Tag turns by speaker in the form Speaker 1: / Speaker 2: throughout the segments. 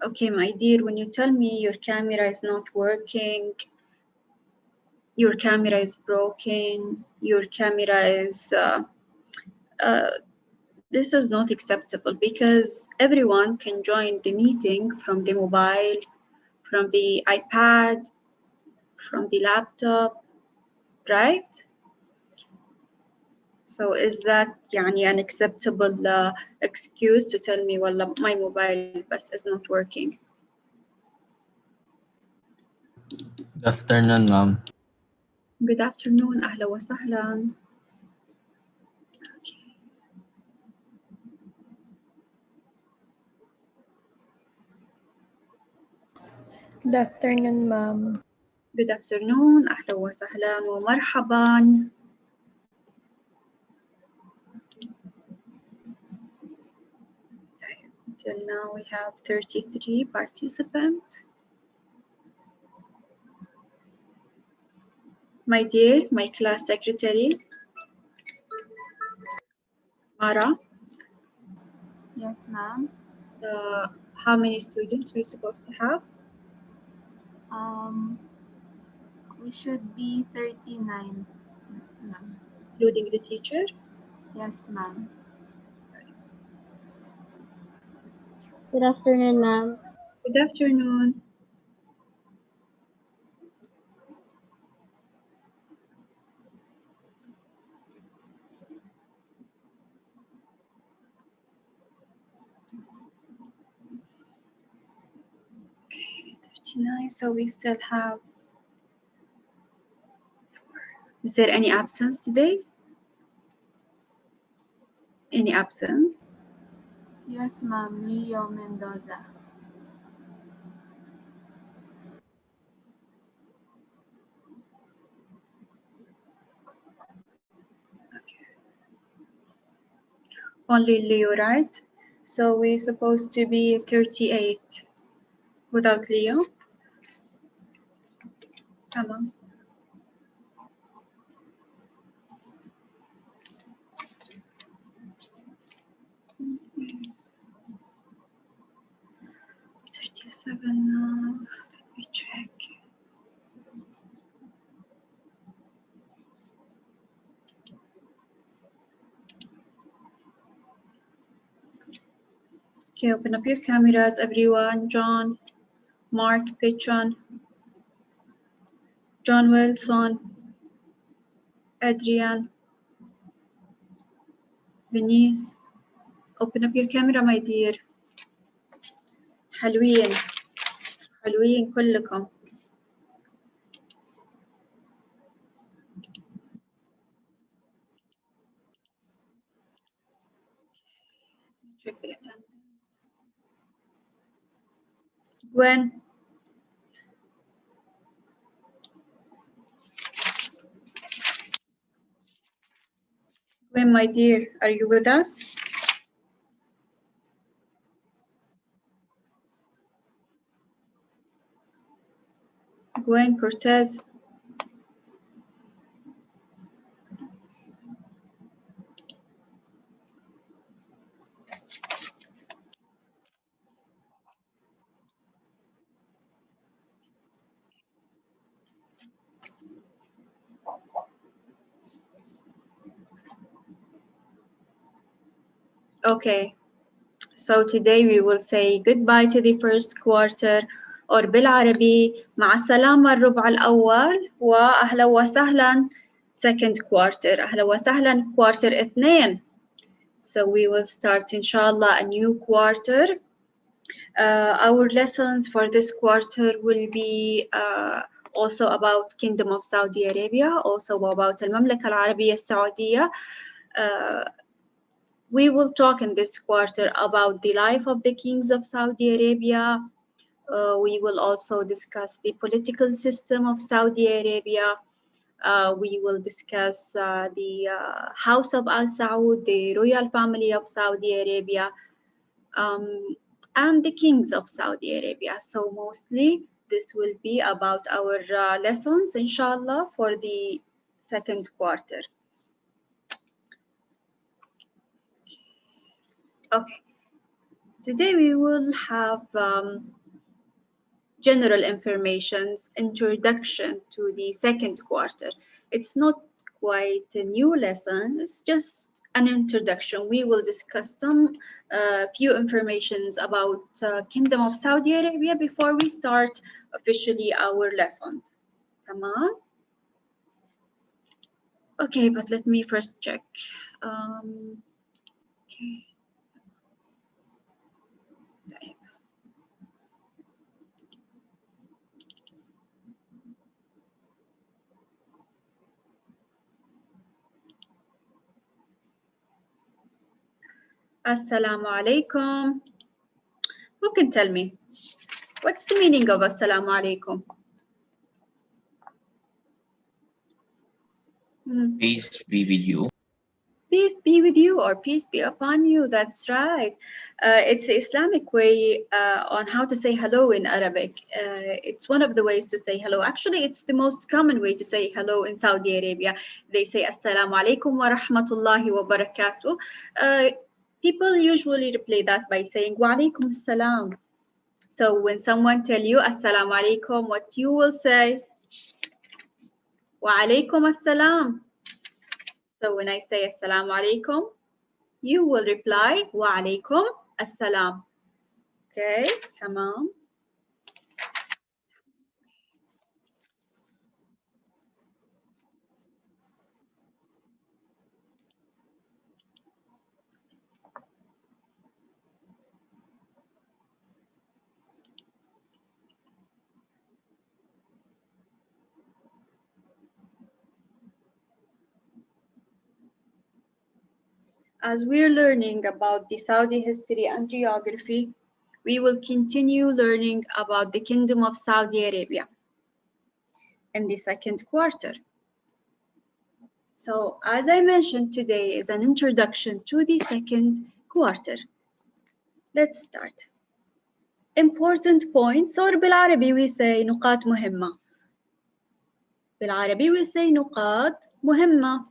Speaker 1: Okay, my dear, when you tell me your camera is not working, your camera is broken, your camera is, this is not acceptable because everyone can join the meeting from the mobile, from the iPad, from the laptop, right? So is that يعني an acceptable excuse to tell me والله my mobile bus is not working?
Speaker 2: Good afternoon, ma'am.
Speaker 1: Good afternoon, أهلا وسهلا. Okay.
Speaker 3: Good afternoon, ma'am.
Speaker 1: Good afternoon, أهلا وسهلا ومرحبا. Till now we have 33 participants. My dear, my class secretary, Mara.
Speaker 4: Yes, ma'am.
Speaker 1: How many students we're supposed to have?
Speaker 4: We should be 39, ma'am.
Speaker 1: Including the teacher?
Speaker 4: Yes, ma'am.
Speaker 5: Good afternoon, ma'am.
Speaker 1: Good afternoon. Okay, 39, so we still have 4. Is there any absence today? Any absence?
Speaker 4: Yes, ma'am. Leo Mendoza.
Speaker 1: Okay. Only Leo, right? So we're supposed to be 38 without Leo. Come on. Okay. 37 now. Let me check. Okay, open up your cameras, everyone. John, Mark, Petron, John Wilson, Adrian, Venice. Open up your camera, my dear. حلوين حلوين كلكم. Check the attendance. Gwen. Gwen, my dear, are you with us? Gwen Cortez. Okay, so today we will say goodbye to the first quarter or بالعربي مع السلامة الربع الأول وأهلا وسهلا second quarter أهلا وسهلا quarter 2. So we will start inshallah a new quarter. Our lessons for this quarter will be also about Kingdom of Saudi Arabia, also about المملكة العربية السعودية. We will talk in this quarter about the life of the kings of Saudi Arabia. We will also discuss the political system of Saudi Arabia. We will discuss the House of Al Saud, the royal family of Saudi Arabia, and the kings of Saudi Arabia. So mostly this will be about our lessons, inshallah, for the second quarter. Okay. Today we will have general information's introduction to the second quarter. It's not quite a new lesson, it's just an introduction. We will discuss some few informations about Kingdom of Saudi Arabia before we start officially our lessons. Tamam? Okay, but let me first check. Okay. Assalamu alaikum. Who can tell me? What's the meaning of Assalamu alaikum?
Speaker 6: Peace be with you.
Speaker 1: Peace be with you or peace be upon you. That's right. It's the Islamic way on how to say hello in Arabic. It's one of the ways to say hello. Actually, it's the most common way to say hello in Saudi Arabia. They say Assalamu alaikum wa rahmatullahi wa barakatuh. People usually reply that by saying Wa alaikum assalam. So when someone tell you Assalamu alaikum, what you will say? Wa alaikum assalam. So when I say Assalamu alaikum, you will reply Wa alaikum assalam. Okay, tamam. As we're learning about the Saudi history and geography, we will continue learning about the Kingdom of Saudi Arabia in the second quarter. So, as I mentioned, today is an introduction to the second quarter. Let's start. Important points, or بالعربي we say نقاط مهمة. بالعربي we say نقاط مهمة.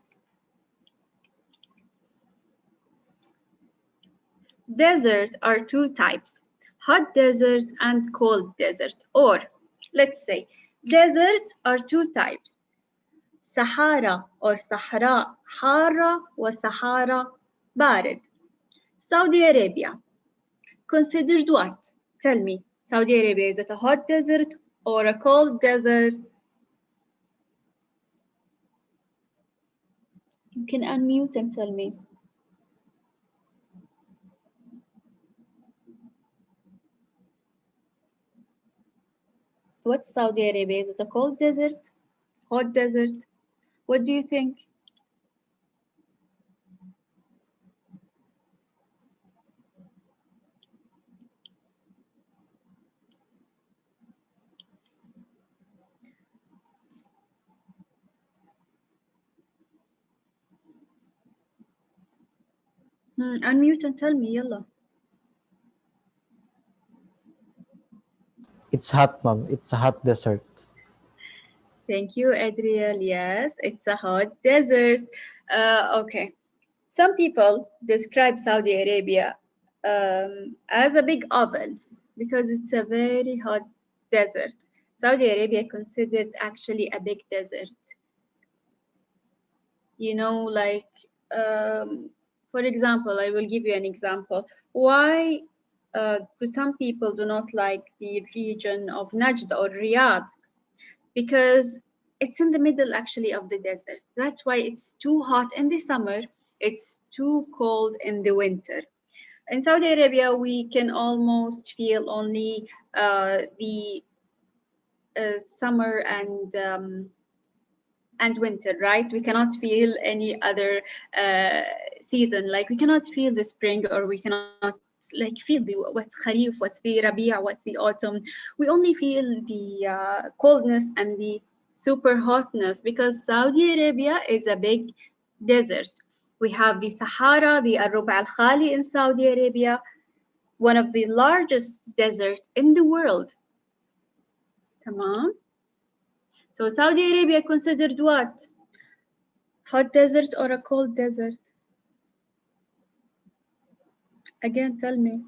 Speaker 1: Desert are two types, hot desert and cold desert. Or let's say desert are two types, Sahara or Sahara حارة وصحارى بارد. Saudi Arabia considered what? Tell me, Saudi Arabia, is it a hot desert or a cold desert? You can unmute and tell me. What's Saudi Arabia? Is it a cold desert? Hot desert? What do you think? Unmute and tell me, yalla.
Speaker 7: It's hot, mom. It's a hot desert.
Speaker 1: Thank you, Adriel. Yes, it's a hot desert. Okay. Some people describe Saudi Arabia as a big oven because it's a very hot desert. Saudi Arabia considered actually a big desert. You know, like, for example, I will give you an example. Why do some people do not like the region of Najd or Riyadh? Because it's in the middle actually of the desert. That's why it's too hot in the summer, it's too cold in the winter. In Saudi Arabia, we can almost feel only the summer and winter, right? We cannot feel any other season. Like we cannot feel the spring, or we cannot like feel the what's Kharif, what's the Rabi'a, what's the autumn. We only feel the coldness and the super hotness because Saudi Arabia is a big desert. We have the Sahara, the Ar-Rub' al-Khali in Saudi Arabia, one of the largest deserts in the world. Tamam. So Saudi Arabia considered what? Hot desert or a cold desert? Again, tell me.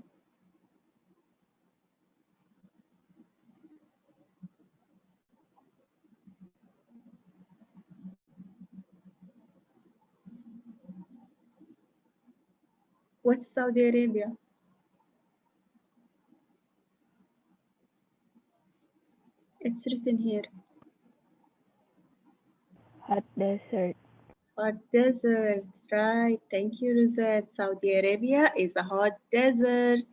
Speaker 1: What's Saudi Arabia? It's written here.
Speaker 3: Hot desert.
Speaker 1: Hot desert, right? Thank you, Rosette. Saudi Arabia is a hot desert.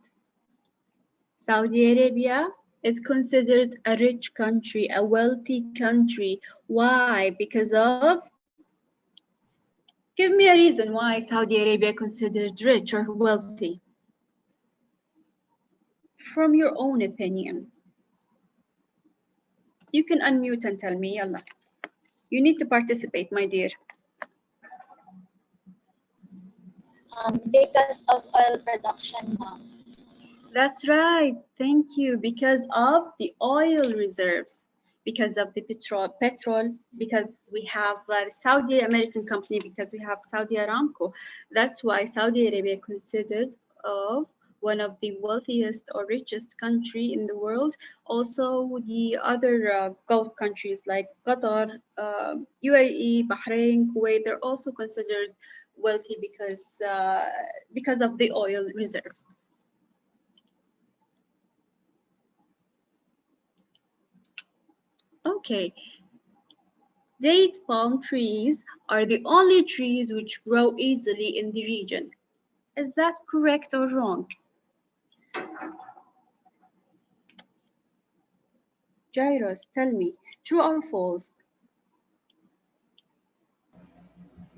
Speaker 1: Saudi Arabia is considered a rich country, a wealthy country. Why? Because of, give me a reason why Saudi Arabia considered rich or wealthy. From your own opinion. You can unmute and tell me, yalla. You need to participate, my dear.
Speaker 5: Because of oil production, mom.
Speaker 1: That's right. Thank you. Because of the oil reserves, because of the petrol, because we have a Saudi American company, because we have Saudi Aramco. That's why Saudi Arabia considered one of the wealthiest or richest country in the world. Also, the other Gulf countries like Qatar, UAE, Bahrain, Kuwait, they're also considered wealthy because of the oil reserves. Okay, date palm trees are the only trees which grow easily in the region. Is that correct or wrong? Gyros, tell me, true or false?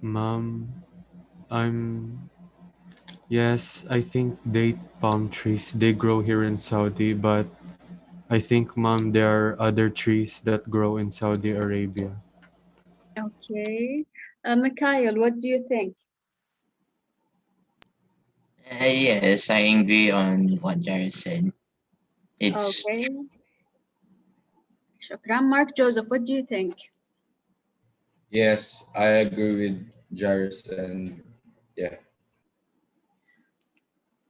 Speaker 8: Mom, yes, I think date palm trees, they grow here in Saudi, but I think, Mom, there are other trees that grow in Saudi Arabia.
Speaker 1: Okay. Mikhail, what do you think?
Speaker 6: Yes, I agree on what Jared said. It's
Speaker 1: Okay. Shukran. Mark Joseph, what do you think?
Speaker 9: Yes, I agree with Jairus, and yeah.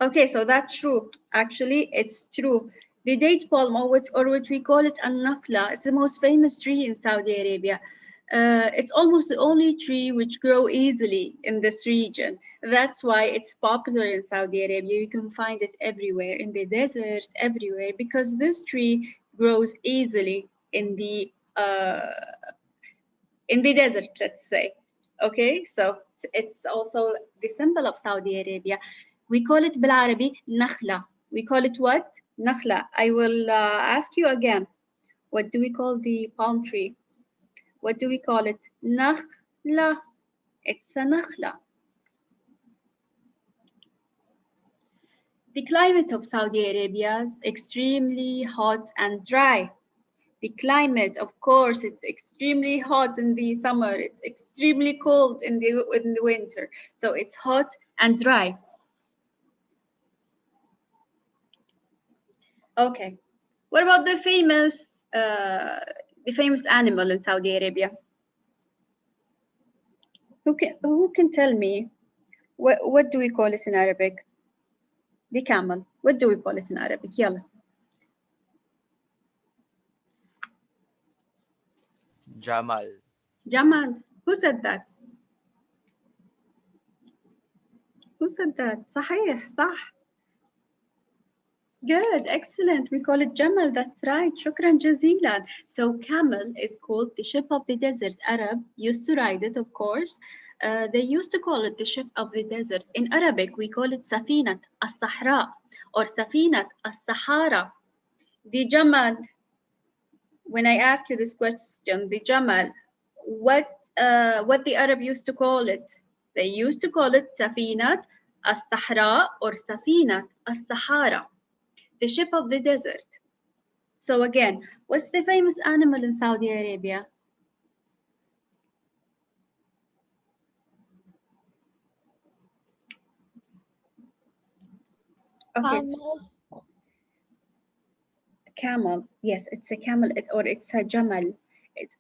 Speaker 1: Okay, so that's true. Actually, it's true. The date palm, or what we call it an-nakhla, is the most famous tree in Saudi Arabia. It's almost the only tree which grow easily in this region. That's why it's popular in Saudi Arabia. You can find it everywhere, in the desert, everywhere, because this tree grows easily in the desert, let's say. Okay, so it's also the symbol of Saudi Arabia. We call it بالعربي نخلة. We call it what? نخلة. I will ask you again. What do we call the palm tree? What do we call it? نخلة. It's a نخلة. The climate of Saudi Arabia is extremely hot and dry. The climate, of course, it's extremely hot in the summer. It's extremely cold in the winter. So it's hot and dry. Okay. What about the famous animal in Saudi Arabia? Who can tell me what do we call it in Arabic? The camel. What do we call it in Arabic? Yalla.
Speaker 10: Jamal.
Speaker 1: Jamal. Who said that? Who said that? صحيح, صح. Good, excellent. We call it Jamal. That's right. Shukran jazilan. So camel is called the ship of the desert. Arab used to ride it, of course. They used to call it the ship of the desert. In Arabic, we call it Safinat as-Sahra or Safinat as-Sahara. The Jamal, when I ask you this question, the Jamal, what the Arab used to call it? They used to call it Safinat as-Sahra or Safinat as-Sahara, the ship of the desert. So again, what's the famous animal in Saudi Arabia? Okay, camel. Yes, it's a camel or it's a jamal. It's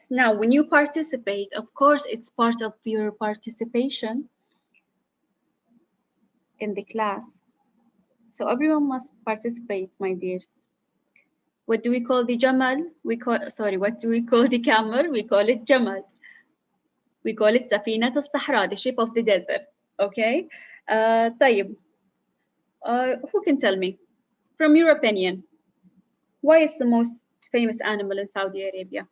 Speaker 1: now when you participate, of course, it's part of your participation in the class. So everyone must participate, my dear. What do we call the jamal? What do we call the camel? We call it jamal. We call it Safinat al-Sahra, the ship of the desert. Okay. طيب, who can tell me, from your opinion, why is the most famous animal in Saudi Arabia?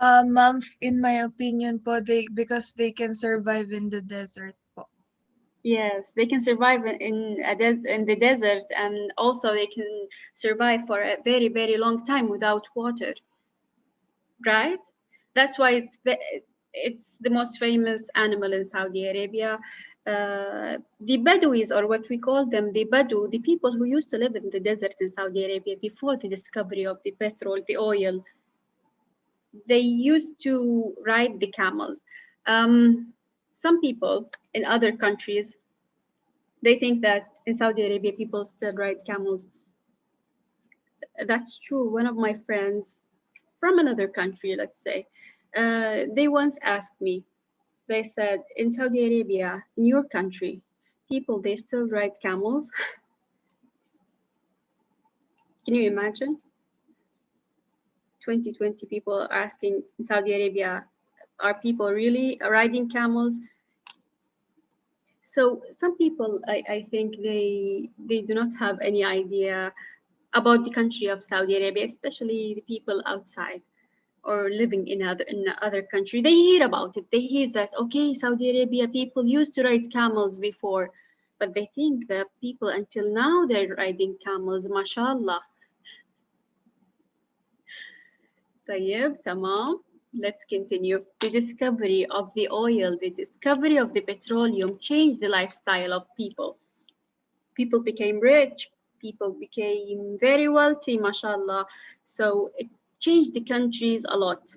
Speaker 11: Ma'am, in my opinion po, because they can survive in the desert po.
Speaker 1: Yes, they can survive in the desert, and also they can survive for a very, very long time without water, right? That's why it's the most famous animal in Saudi Arabia. The Bedouis, or what we call them, the Badu, the people who used to live in the desert in Saudi Arabia before the discovery of the petrol, the oil, they used to ride the camels. Some people in other countries, they think that in Saudi Arabia, people still ride camels. That's true. One of my friends from another country, let's say, they once asked me, they said, in Saudi Arabia, in your country, people, they still ride camels. Can you imagine? 2020 people asking in Saudi Arabia, are people really riding camels? So some people, I think they do not have any idea about the country of Saudi Arabia, especially the people outside or living in other country. They hear about it. They hear that, okay, Saudi Arabia people used to ride camels before, but they think that people until now they're riding camels, mashallah. طيب, tamam. Let's continue. The discovery of the oil, the discovery of the petroleum changed the lifestyle of people. People became rich, people became very wealthy, mashallah. So it changed the countries a lot.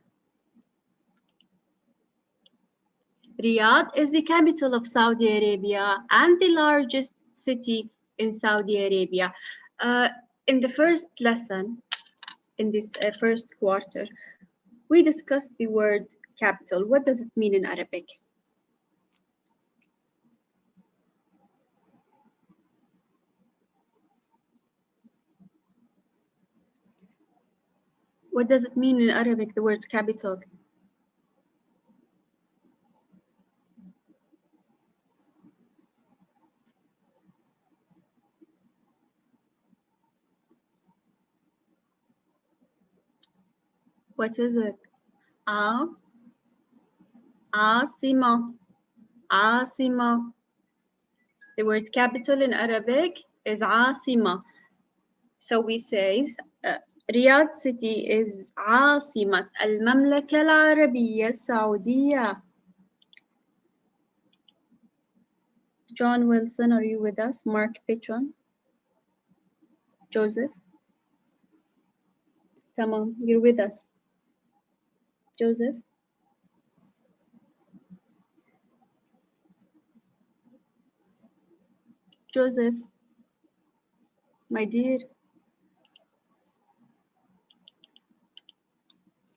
Speaker 1: Riyadh is the capital of Saudi Arabia and the largest city in Saudi Arabia. In the first lesson, in this first quarter, we discussed the word capital. What does it mean in Arabic? What does it mean in Arabic, the word capital? What is it? Asima. Asima. The word capital in Arabic is Asima. So we say Riyadh city is عاصمة المملكة العربية السعودية. John Wilson, are you with us? Mark Pitron. Joseph. Tamam, you're with us. Joseph. Joseph, my dear.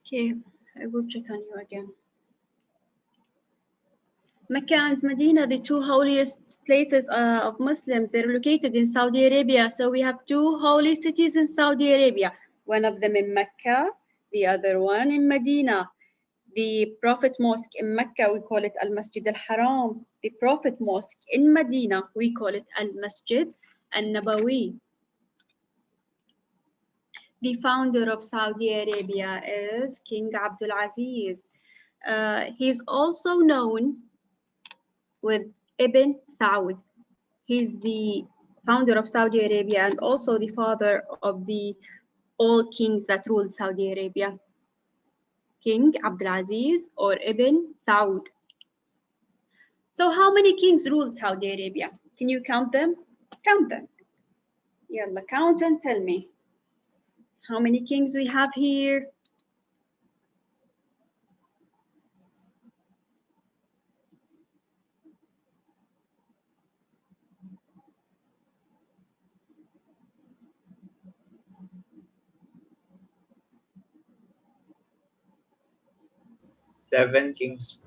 Speaker 1: Okay, I will check on you again. Mecca and Medina, the two holiest places of Muslims, they're located in Saudi Arabia. So we have two holy cities in Saudi Arabia. One of them in Mecca, the other one in Medina. The Prophet Mosque in Mecca, we call it Al-Masjid Al-Haram. The Prophet Mosque in Medina, we call it Al-Masjid Al-Nabawi. The founder of Saudi Arabia is King Abdul Aziz. He's also known with Ibn Saud. He's the founder of Saudi Arabia and also the father of the all kings that ruled Saudi Arabia. King Abdulaziz or Ibn Saud. So how many kings ruled Saudi Arabia? Can you count them? Count them. Yalla, count and tell me. How many kings we have here?
Speaker 12: Seven kings.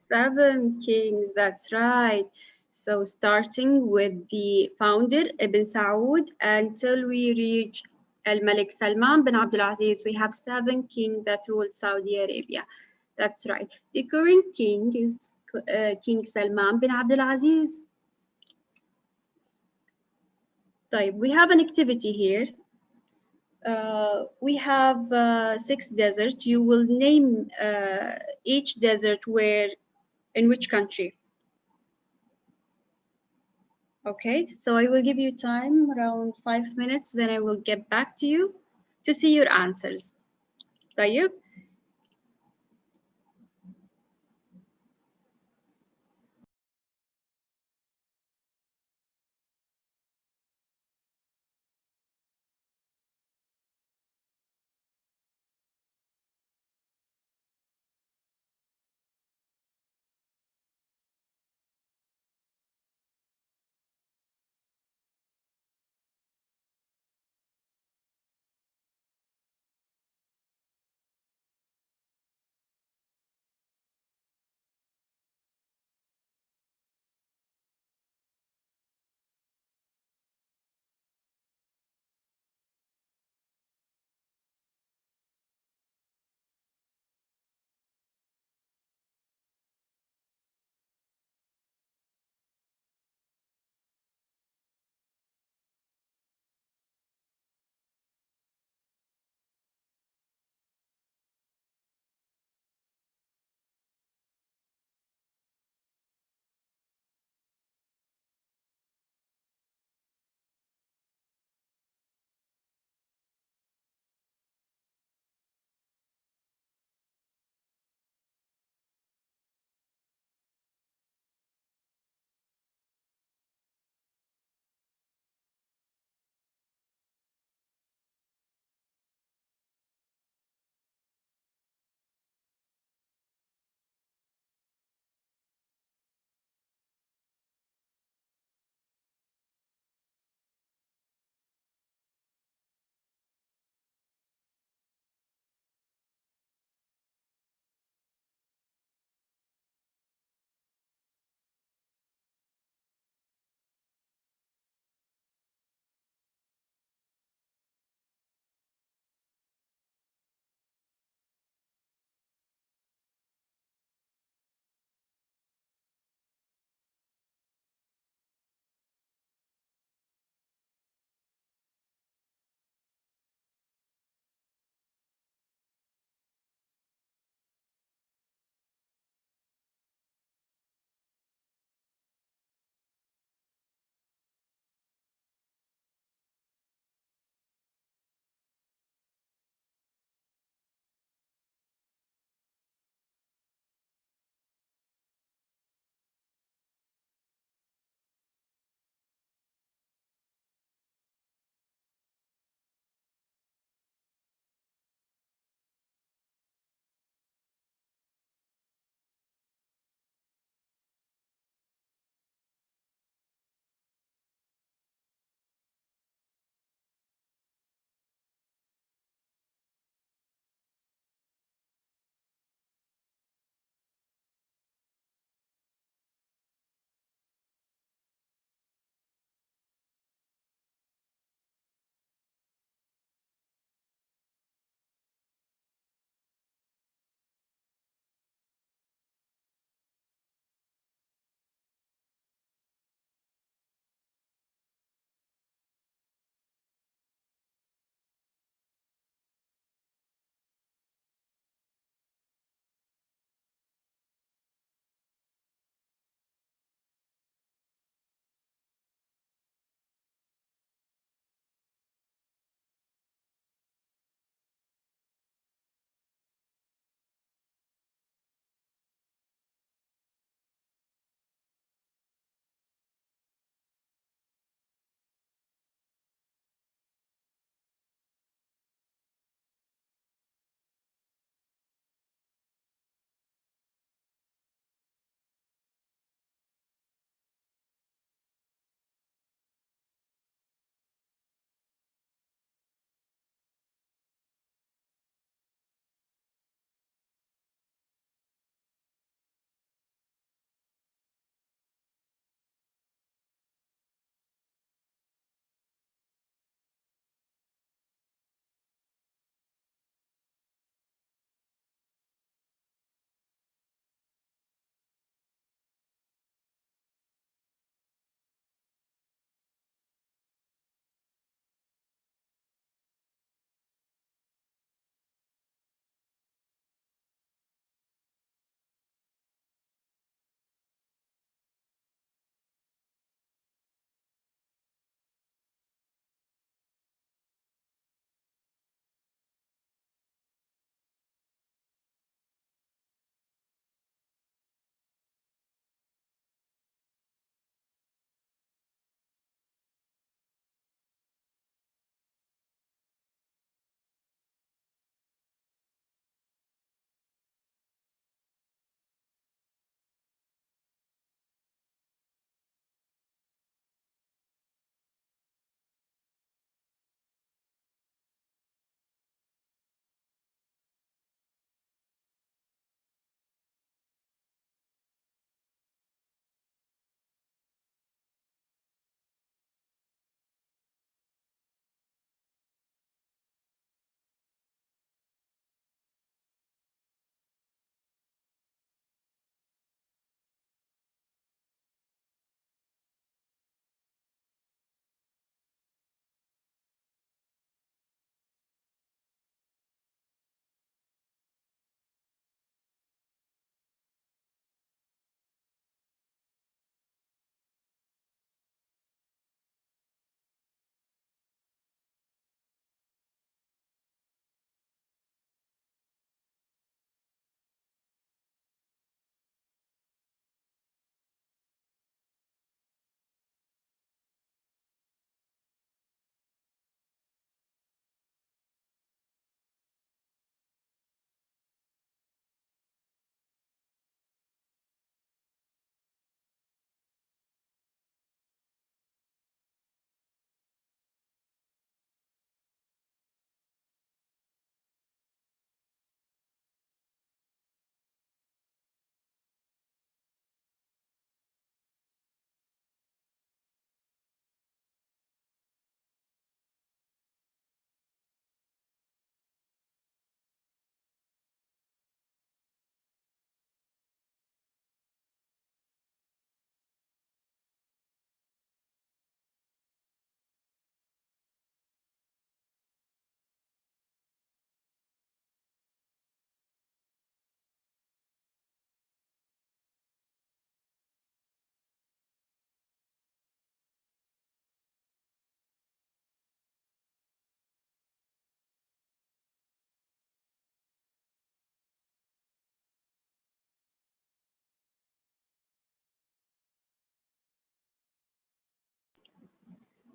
Speaker 1: 7 kings, that's right. So starting with the founder Ibn Saud until we reach Al-Malik Salman bin Abdul Aziz, we have 7 kings that ruled Saudi Arabia. That's right. The current king is King Salman bin Abdul Aziz. طيب, we have an activity here. We have 6 deserts. You will name each desert where, in which country. Okay, so I will give you time, around 5 minutes, then I will get back to you to see your answers. طيب.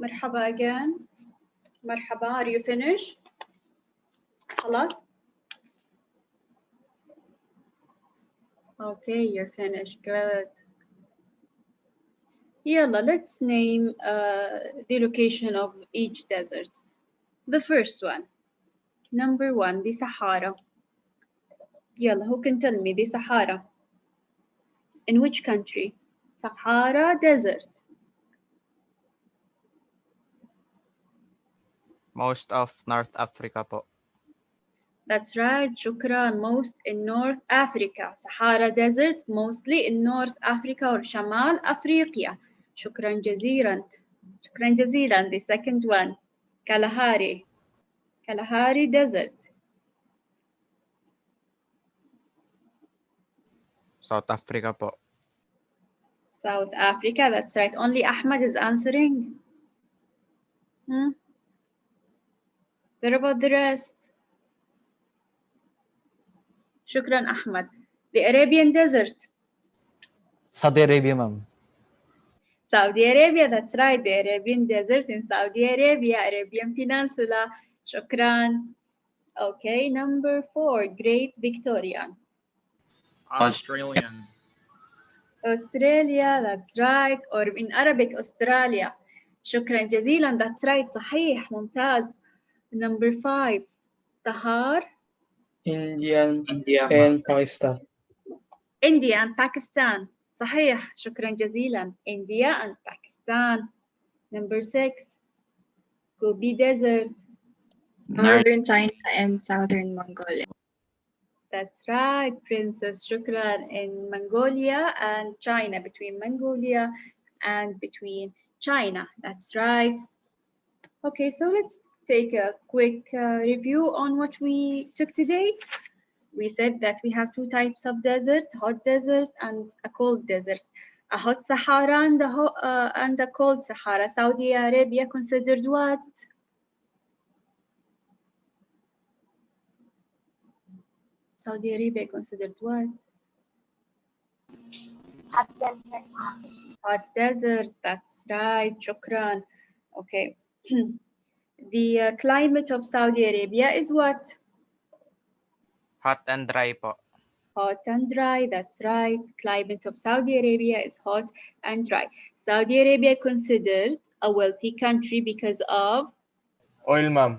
Speaker 1: مرحبا again. مرحبا, are you finished? خلاص? Okay, you're finished. Good. Yalla, let's name the location of each desert. The first one. Number 1, the Sahara. Yalla, who can tell me the Sahara? In which country? Sahara Desert.
Speaker 10: Most of North Africa po.
Speaker 1: That's right, shukran. Most in North Africa. Sahara Desert, mostly in North Africa or Shamal Africa. Shukran jaziran. Shukran jaziran. The second one, Kalahari. Kalahari Desert.
Speaker 10: South Africa po.
Speaker 1: South Africa, that's right. Only Ahmad is answering. What about the rest? Shukran, Ahmad. The Arabian Desert.
Speaker 7: Saudi Arabia, ma'am.
Speaker 1: Saudi Arabia, that's right. The Arabian Desert in Saudi Arabia, Arabian Peninsula. Shukran. Okay, number 4, Great Victorian.
Speaker 2: Australian.
Speaker 1: Australia, that's right. Or in Arabic, Australia. Shukran jazilan, that's right. صحيح, ممتاز. Number 5, Tahar.
Speaker 12: India and Pakistan.
Speaker 1: India and Pakistan. صحيح. شكرا جزيلا. India and Pakistan. Number 6, Gobi Desert.
Speaker 13: Northern China and Southern Mongolia.
Speaker 1: That's right, Princess. Shukran. In Mongolia and China, between Mongolia and between China. That's right. Okay, so let's take a quick review on what we took today. We said that we have 2 types of desert, hot desert and a cold desert. A hot Sahara and a cold Sahara. Saudi Arabia considered what? Saudi Arabia considered what?
Speaker 5: Hot desert.
Speaker 1: Hot desert, that's right, shukran. Okay. The climate of Saudi Arabia is what?
Speaker 10: Hot and dry po.
Speaker 1: Hot and dry, that's right. Climate of Saudi Arabia is hot and dry. Saudi Arabia considered a wealthy country because of?
Speaker 10: Oil, ma'am.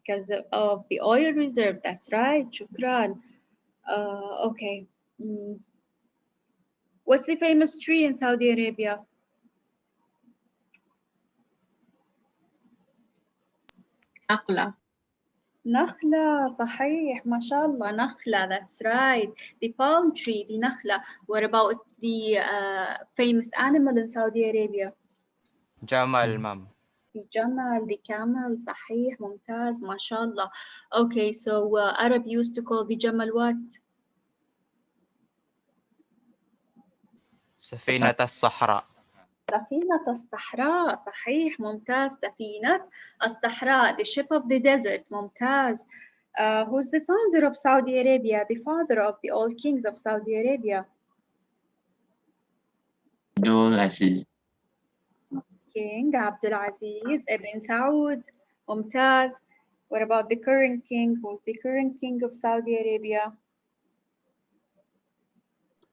Speaker 1: Because of the oil reserve, that's right, shukran. Okay. What's the famous tree in Saudi Arabia?
Speaker 13: Akla.
Speaker 1: Nakhla, صحيح, mashallah, nakhla, that's right. The palm tree, the nakhla. What about the famous animal in Saudi Arabia?
Speaker 10: Jamal, ma'am.
Speaker 1: The Jamal, the camel, صحيح, ممتاز, mashallah. Okay, so Arab used to call the Jamal what?
Speaker 10: Safinat al-Sahra.
Speaker 1: سفينة الصحراء, صحيح, ممتاز. سفينة الصحراء, the ship of the desert, ممتاز. Who's the founder of Saudi Arabia, the father of the old kings of Saudi Arabia?
Speaker 6: Abdul Aziz.
Speaker 1: King Abdul Aziz ibn Saud, ممتاز. What about the current king? Who's the current king of Saudi Arabia?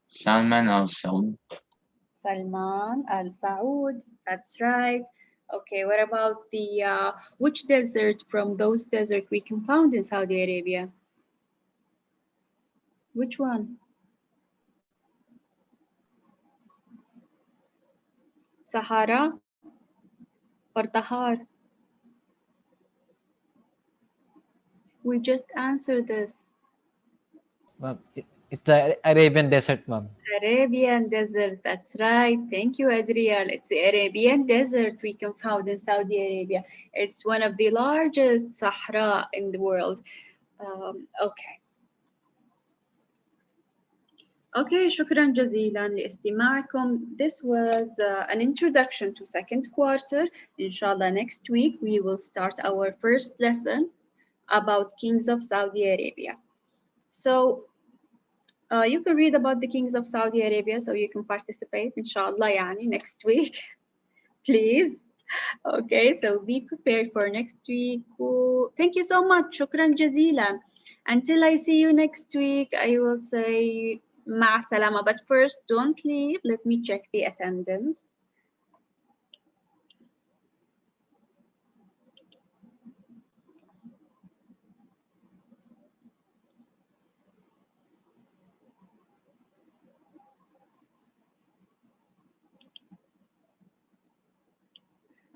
Speaker 6: Salman Al Saud.
Speaker 1: Salman Al Saud, that's right. Okay, what about the which desert from those deserts we can find in Saudi Arabia? Which one? Sahara or Tahar? We just answered this.
Speaker 7: Ma'am, it's the Arabian Desert, ma'am.
Speaker 1: Arabian Desert, that's right. Thank you, Adriel. It's the Arabian Desert we can find in Saudi Arabia. It's one of the largest Sahara in the world. Okay. Okay, شكرا جزيلا لاستماعكم. This was an introduction to second quarter. Inshallah, next week we will start our first lesson about kings of Saudi Arabia. So you can read about the kings of Saudi Arabia so you can participate, inshallah, yani, next week. Please. Okay, so be prepared for next week. Thank you so much. شكرا جزيلا. Until I see you next week, I will say مع السلامة. But first, don't leave. Let me check the attendance.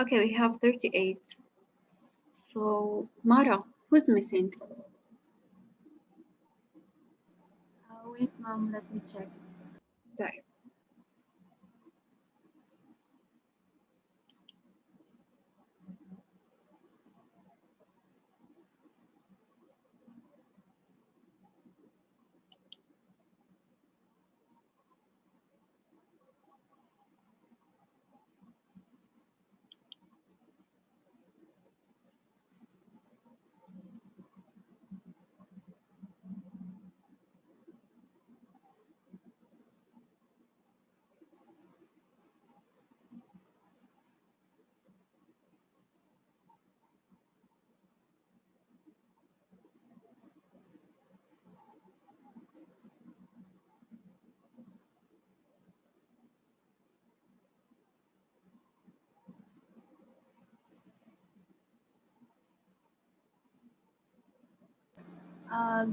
Speaker 1: Okay, we have 38. So, Mara, who's missing?
Speaker 4: Wait, ma'am, let me check.
Speaker 1: طيب.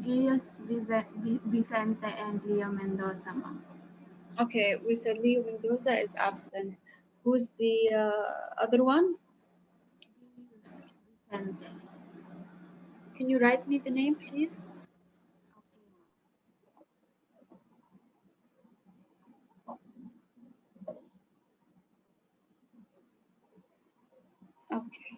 Speaker 4: Gaius Vicente and Leo Mendoza, ma'am.
Speaker 1: Okay, we said Leo Mendoza is absent. Who's the other one?
Speaker 4: Gaius Vicente.
Speaker 1: Can you write me the name, please? Okay.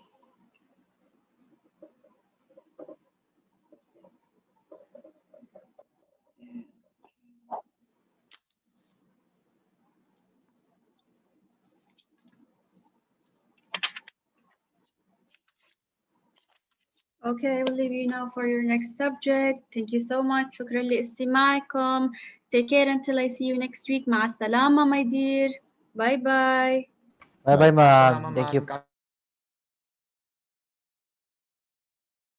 Speaker 1: Okay, I will leave you now for your next subject. Thank you so much. شكرا لاستماعكم. Take care until I see you next week. مع السلامة, my dear. Bye bye.
Speaker 7: Bye bye, ma'am. Thank you.